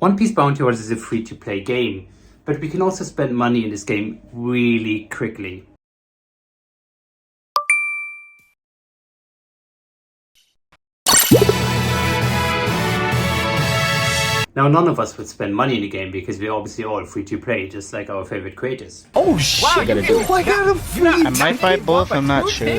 One Piece Bounty Hunters is a free-to-play game, but we can also spend money in this game really quickly. Now, none of us would spend money in the game because we're obviously all free-to-play, just like our favorite creators. Oh shit! Wow, I got a free I might buy both, I'm not sure. No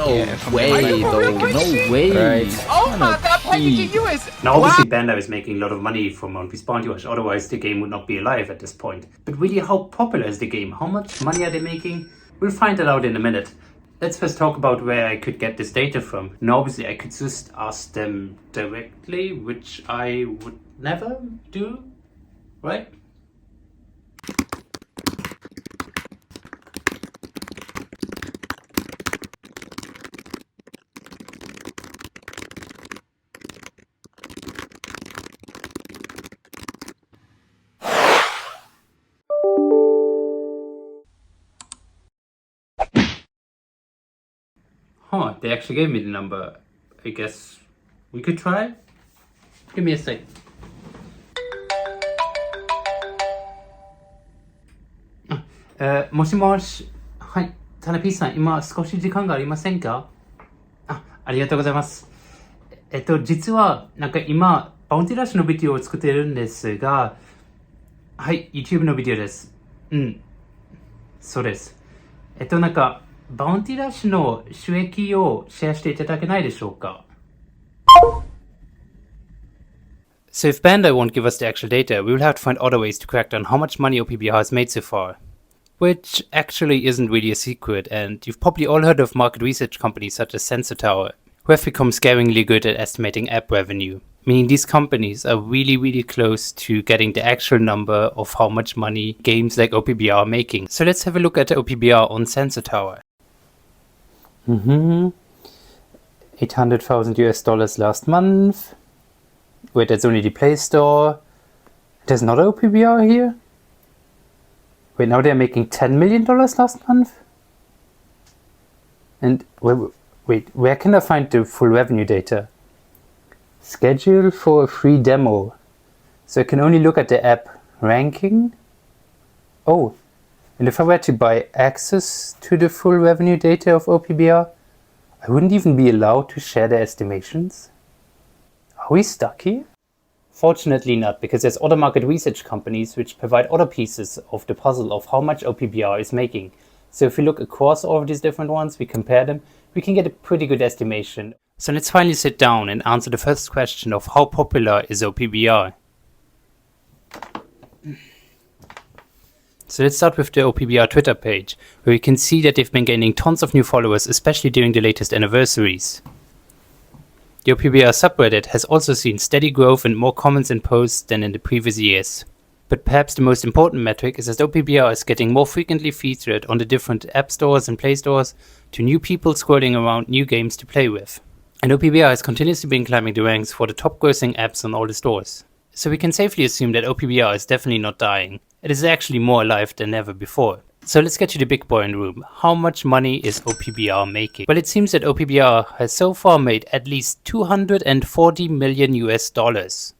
Yeah, way, though. No way. Right. Oh my god, packaging US! Now, obviously, Bandai is making a lot of money from One Piece Bounty Hunters, otherwise the game would not be alive at this point. But really, how popular is the game? How much money are they making? We'll find that out in a minute. Let's first talk about where I could get this data from. Now, obviously, I could just ask them directly, which I would never do, right? Huh, they actually gave me the number. I guess we could try? Give me a sec. Moshimoshi. はい、タナピーさん、今少し時間がありませんか？ありがとうございます。実は、なんか今、バウンティラッシュのビデオを作っているんですが、はい、YouTube のビデオです。そうです。なんか、バウンティラッシュの収益をシェアしていただけないでしょうか？ So if Bandai won't give us the actual data, we will have to find other ways to crack down how much money OPBR has made so far. Which actually isn't really a secret, and you've probably all heard of market research companies such as Sensor Tower, who have become scaringly good at estimating app revenue. Meaning these companies are really close to getting the actual number of how much money games like OPBR are making. So let's have a look at the OPBR on Sensor Tower. 800,000 US dollars last month. Wait, that's only the Play Store. There's not an OPBR here? Wait, now they're making $10 million last month? And wait, where can I find the full revenue data? Schedule for a free demo. So I can only look at the app ranking? Oh, and if I were to buy access to the full revenue data of OPBR, I wouldn't even be allowed to share the estimations? Are we stuck here? Fortunately not, because there's other market research companies which provide other pieces of the puzzle of how much OPBR is making. So if we look across all of these different ones, we compare them, we can get a pretty good estimation. So let's finally sit down and answer the first question of how popular is OPBR. So let's start with the OPBR Twitter page, where you can see that they've been gaining tons of new followers, especially during the latest anniversaries. The OPBR subreddit has also seen steady growth and more comments and posts than in the previous years. But perhaps the most important metric is that OPBR is getting more frequently featured on the different app stores and play stores to new people scrolling around new games to play with. And OPBR has continuously been climbing the ranks for the top grossing apps on all the stores. So we can safely assume that OPBR is definitely not dying. It is actually more alive than ever before. So let's get to the big boy in the room. How much money is OPBR making? Well, it seems that OPBR has so far made at least 240 million US dollars.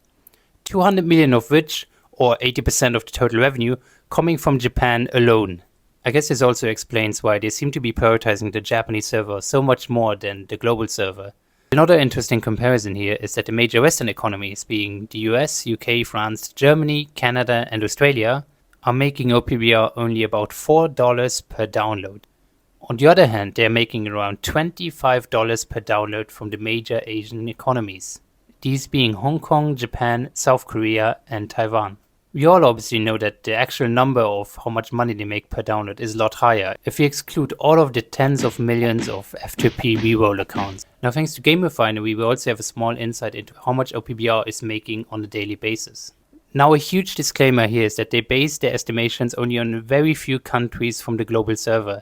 200 million of which, or 80% of the total revenue, coming from Japan alone. I guess this also explains why they seem to be prioritizing the Japanese server so much more than the global server. Another interesting comparison here is that the major Western economies, being the US, UK, France, Germany, Canada and Australia, are making OPBR only about $4 per download. On the other hand, they are making around $25 per download from the major Asian economies, these being Hong Kong, Japan, South Korea and Taiwan. We all obviously know that the actual number of how much money they make per download is a lot higher if we exclude all of the tens of millions of F2P reroll accounts. Now, thanks to GameRefinery, we also have a small insight into how much OPBR is making on a daily basis. Now, a huge disclaimer here is that they base their estimations only on very few countries from the global server.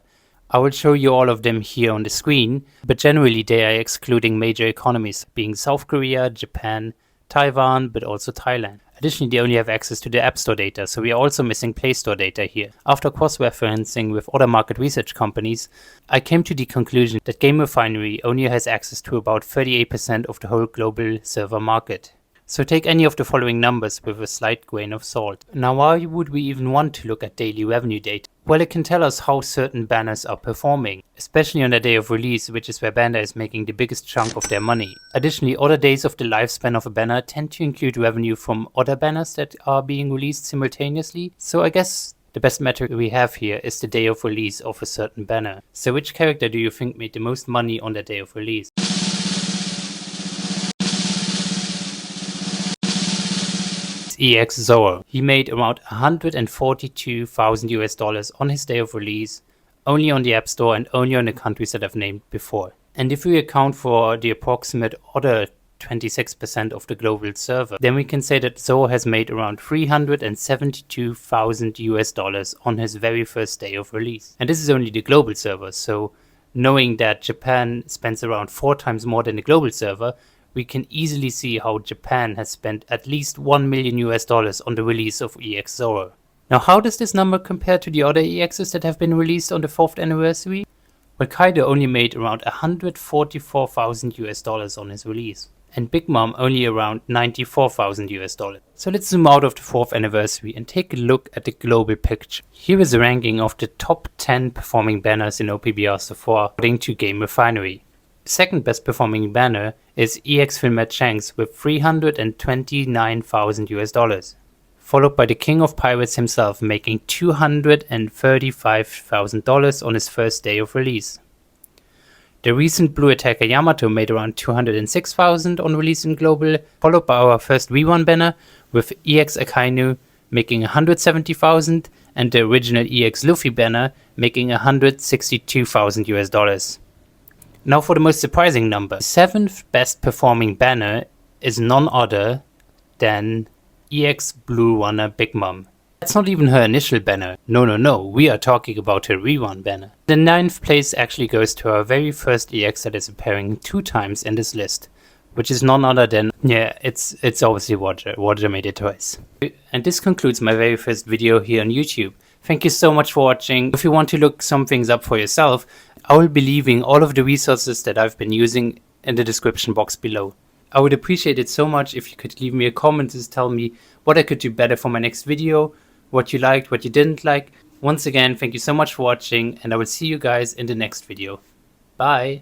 I will show you all of them here on the screen, but generally they are excluding major economies, being South Korea, Japan, Taiwan, but also Thailand. Additionally, they only have access to the App Store data, so we are also missing Play Store data here. After cross-referencing with other market research companies, I came to the conclusion that GameRefinery only has access to about 38% of the whole global server market. So take any of the following numbers with a slight grain of salt. Now why would we even want to look at daily revenue data? Well, it can tell us how certain banners are performing, especially on the day of release, which is where Bandai is making the biggest chunk of their money. Additionally, other days of the lifespan of a banner tend to include revenue from other banners that are being released simultaneously, so I guess the best metric we have here is the day of release of a certain banner. So which character do you think made the most money on the day of release? EX Zoro. He made around 142,000 US dollars on his day of release, only on the App Store and only on the countries that I've named before. And if we account for the approximate other 26% of the global server, then we can say that Zoro has made around 372,000 US dollars on his very first day of release. And this is only the global server, so knowing that Japan spends around 4 times more than the global server, we can easily see how Japan has spent at least 1 million US dollars on the release of EX Zoro. Now how does this number compare to the other EXs that have been released on the 4th anniversary? Well, Kaido only made around 144,000 US dollars on his release, and Big Mom only around 94,000 US dollars. So let's zoom out of the 4th anniversary and take a look at the global picture. Here is a ranking of the top 10 performing banners in OPBR so far according to Game Refinery. Second best performing banner is EX Filmet Shanks with 329,000 US dollars, followed by the King of Pirates himself making $235,000 on his first day of release. The recent Blue Attacker Yamato made around 206,000 on release in global, followed by our first V1 banner with EX Akainu making 170,000 and the original EX Luffy banner making 162,000 US dollars. Now for the most surprising number. The 7th best performing banner is none other than EX Blue Runner Big Mom. That's not even her initial banner. No, we are talking about her rerun banner. The 9th place actually goes to our very first EX that is appearing 2 times in this list, which is none other than, yeah, it's obviously Roger. Roger made it twice. And this concludes my very first video here on YouTube. Thank you so much for watching. If you want to look some things up for yourself, I will be leaving all of the resources that I've been using in the description box below. I would appreciate it so much if you could leave me a comment to tell me what I could do better for my next video, what you liked, what you didn't like. Once again, thank you so much for watching, and I will see you guys in the next video. Bye!